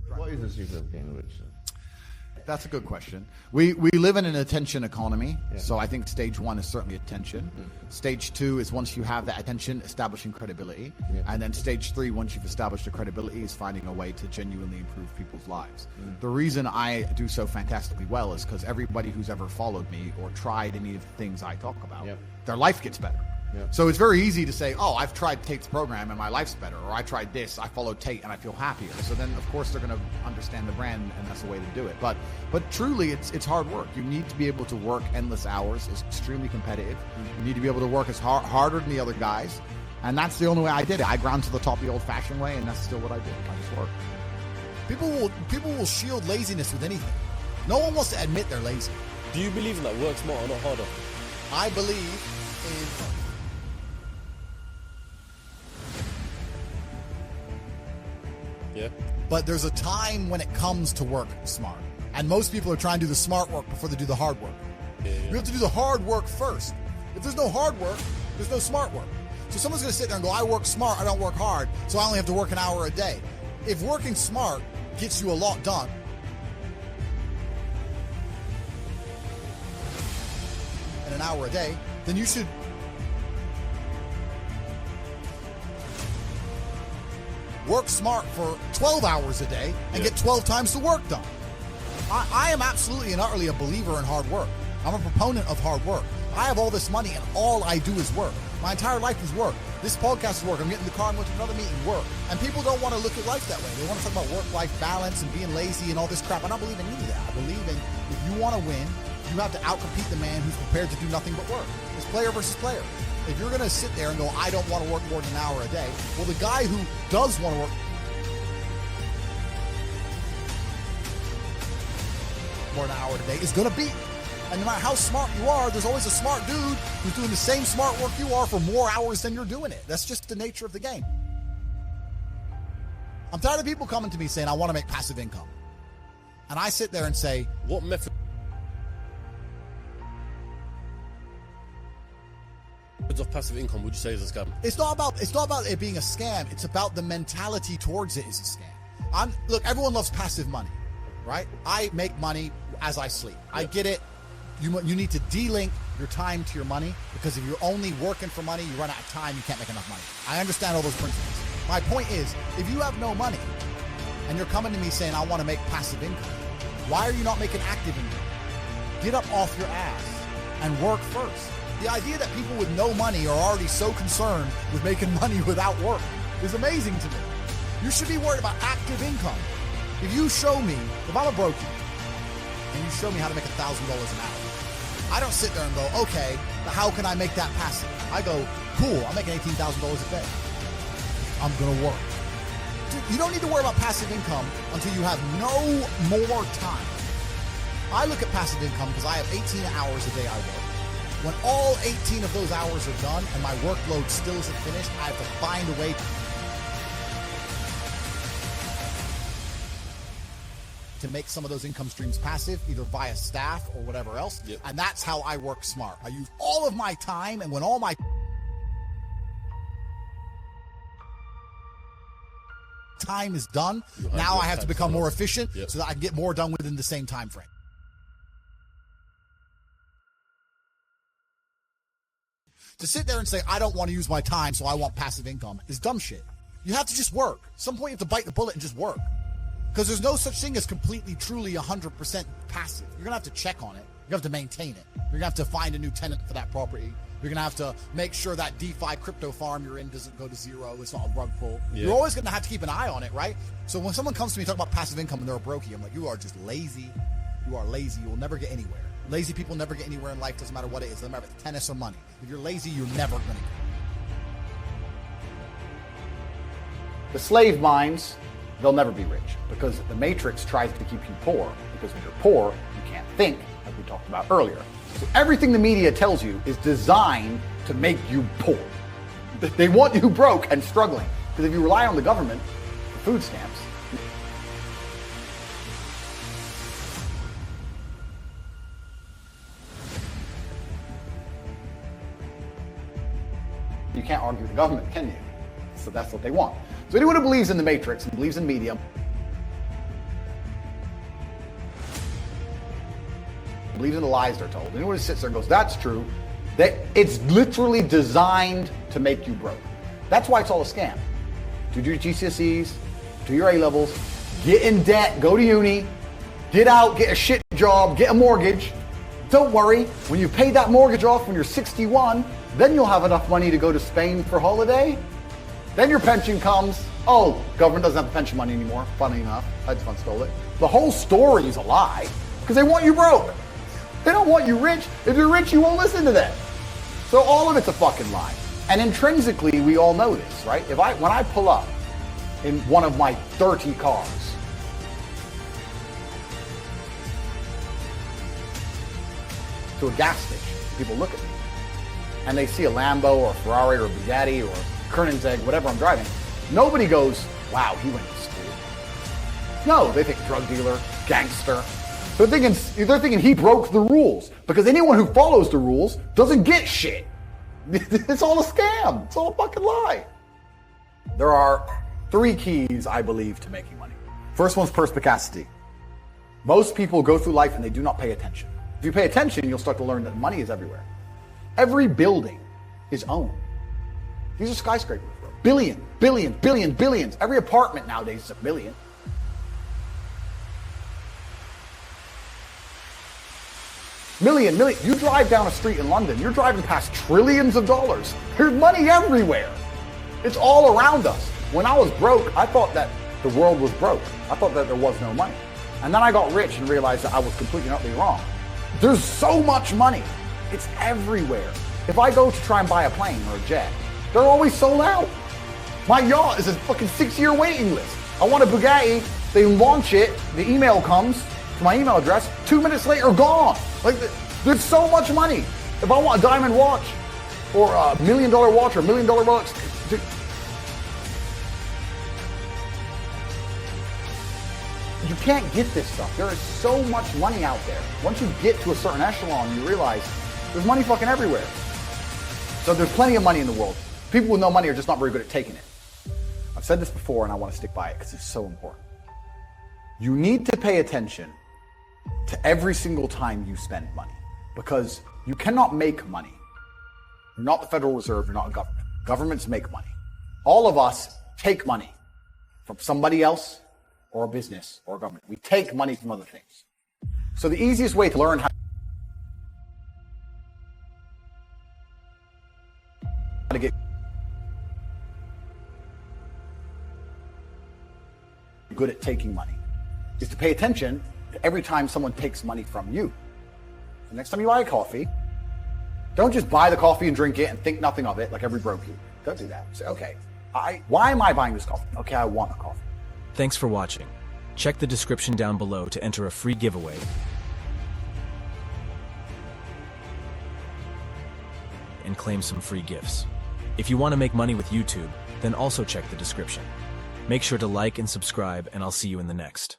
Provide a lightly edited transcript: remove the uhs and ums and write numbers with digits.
What is the secret of getting rich? That's a good question. We live in an attention economy, so I think stage one is certainly attention. Stage two is once you have that attention, establishing credibility. And then stage three, once you've established the credibility, is finding a way to genuinely improve people's lives. The reason I do so fantastically well is because everybody who's ever followed me or tried any of the things I talk about, their life gets better. So it's very easy to say, oh, I've tried Tate's program and my life's better, or I tried this, I followed Tate and I feel happier. So then, of course, they're going to understand the brand, and that's the way to do it. But truly, it's hard work. You need to be able to work endless hours. It's extremely competitive. You need to be able to work as harder than the other guys, and that's the only way I did it. I ground to the top the old-fashioned way, and that's still what I did. I just work. People will shield laziness with anything. No one wants to admit they're lazy. Do you believe in that? Work smarter, not harder? I believe in... Yeah. But there's a time when it comes to work smart. And most people are trying to do the smart work before they do the hard work. You have to do the hard work first. If there's no hard work, there's no smart work. So someone's going to sit there and go, I work smart, I don't work hard, so I only have to work an hour a day. If working smart gets you a lot done, in an hour a day, then you should work smart for 12 hours a day and get 12 times the work done. I am absolutely and utterly a believer in hard work. I'm a proponent of hard work. I have all this money and all I do is work. My entire life is work. This podcast is work. I'm getting in the car and going to another meeting, work. And people don't want to look at life that way. They want to talk about work-life balance and being lazy and all this crap. I don't believe in any of that. I believe in if you want to win, you have to outcompete the man who's prepared to do nothing but work. It's player versus player. If you're going to sit there and go, I don't want to work more than an hour a day, well, the guy who does want to work more than an hour a day is going to beat. And no matter how smart you are, there's always a smart dude who's doing the same smart work you are for more hours than you're doing it. That's just the nature of the game. I'm tired of people coming to me saying, I want to make passive income. And I sit there and say, what method of passive income would you say is a scam? It's not about it being a scam. It's about the mentality towards it is a scam. Look, everyone loves passive money, right? I make money as I sleep. I get it. You need to de-link your time to your money, because if you're only working for money, you run out of time, you can't make enough money. I understand all those principles. My point is, if you have no money and you're coming to me saying, I want to make passive income, why are you not making active income? Get up off your ass and work first. The idea that people with no money are already so concerned with making money without work is amazing to me. You should be worried about active income. If you show me, if I'm a broker, and you show me how to make $1,000 an hour, I don't sit there and go, okay, but how can I make that passive? I go, cool, I'm making $18,000 a day. I'm going to work. Dude, you don't need to worry about passive income until you have no more time. I look at passive income because I have 18 hours a day I work. When all 18 of those hours are done and my workload still isn't finished, I have to find a way to make some of those income streams passive, either via staff or whatever else. And that's how I work smart. I use all of my time, and when all my time is done, now I have to become more efficient so that I can get more done within the same time frame. To sit there and say, I don't want to use my time, so I want passive income, is dumb shit. You have to just work. At some point, you have to bite the bullet and just work. Because there's no such thing as completely, truly 100% passive. You're going to have to check on it. You're going to have to maintain it. You're going to have to find a new tenant for that property. You're going to have to make sure that DeFi crypto farm you're in doesn't go to zero. It's not a rug pull. You're always going to have to keep an eye on it, right? So when someone comes to me talking about passive income and they're a brokey, I'm like, you are just lazy. You are lazy. You will never get anywhere. Lazy people never get anywhere in life. Doesn't matter what it is. Doesn't matter if it's tennis or money. If you're lazy, you're never going to get. The slave minds, they'll never be rich, because the matrix tries to keep you poor, because when you're poor, you can't think, like we talked about earlier. So everything the media tells you is designed to make you poor. They want you broke and struggling, because if you rely on the government for food stamps, you can't argue with the government, can you? So that's what they want. So anyone who believes in the matrix and believes in media believes in the lies they're told. Anyone who sits there and goes, that's true, that it's literally designed to make you broke. That's why it's all a scam. Do your GCSEs, do your A-levels, get in debt, go to uni, get out, get a shit job, get a mortgage. Don't worry, when you pay that mortgage off when you're 61, then you'll have enough money to go to Spain for holiday. Then your pension comes. Oh, government doesn't have the pension money anymore. Funny enough, hedge fund stole it. The whole story is a lie because they want you broke. They don't want you rich. If you're rich, you won't listen to them. So all of it's a fucking lie. And intrinsically, we all know this, right? When I pull up in one of my 30 cars, to a gas station, people look at me and they see a Lambo or a Ferrari or a Bugatti or a Koenigsegg, whatever I'm driving. Nobody goes, wow, he went to school. No, they think drug dealer, gangster. They're thinking he broke the rules, because anyone who follows the rules doesn't get shit. It's all a scam. It's all a fucking lie. There are 3 keys, I believe, to making money. First one's perspicacity. Most people go through life and they do not pay attention. If you pay attention, you'll start to learn that money is everywhere. Every building is owned. These are skyscrapers, bro. Billions. Every apartment nowadays is a billion. Million. You drive down a street in London, you're driving past trillions of dollars. There's money everywhere. It's all around us. When I was broke, I thought that the world was broke. I thought that there was no money. And then I got rich and realized that I was completely and utterly wrong. There's so much money. It's everywhere. If I go to try and buy a plane or a jet, they're always sold out. My yacht is a fucking 6-year waiting list. I want a Bugatti, they launch it, the email comes to my email address, 2 minutes later, gone. Like, there's so much money. If I want a diamond watch, or a $1 million watch, or $1 million watch, you can't get this stuff. There is so much money out there. Once you get to a certain echelon, you realize there's money fucking everywhere. So there's plenty of money in the world. People with no money are just not very good at taking it. I've said this before and I want to stick by it because it's so important. You need to pay attention to every single time you spend money, because you cannot make money. You're not the Federal Reserve, you're not a government. Governments make money. All of us take money from somebody else or a business or a government. We take money from other things. So the easiest way to learn how to get good at taking money is to pay attention to every time someone takes money from you. The next time you buy a coffee, don't just buy the coffee and drink it and think nothing of it like every broke you. Don't do that. Say, okay, why am I buying this coffee? Okay, I want a coffee. Thanks for watching. Check the description down below to enter a free giveaway and claim some free gifts. If you want to make money with YouTube, then also check the description. Make sure to like and subscribe, and I'll see you in the next.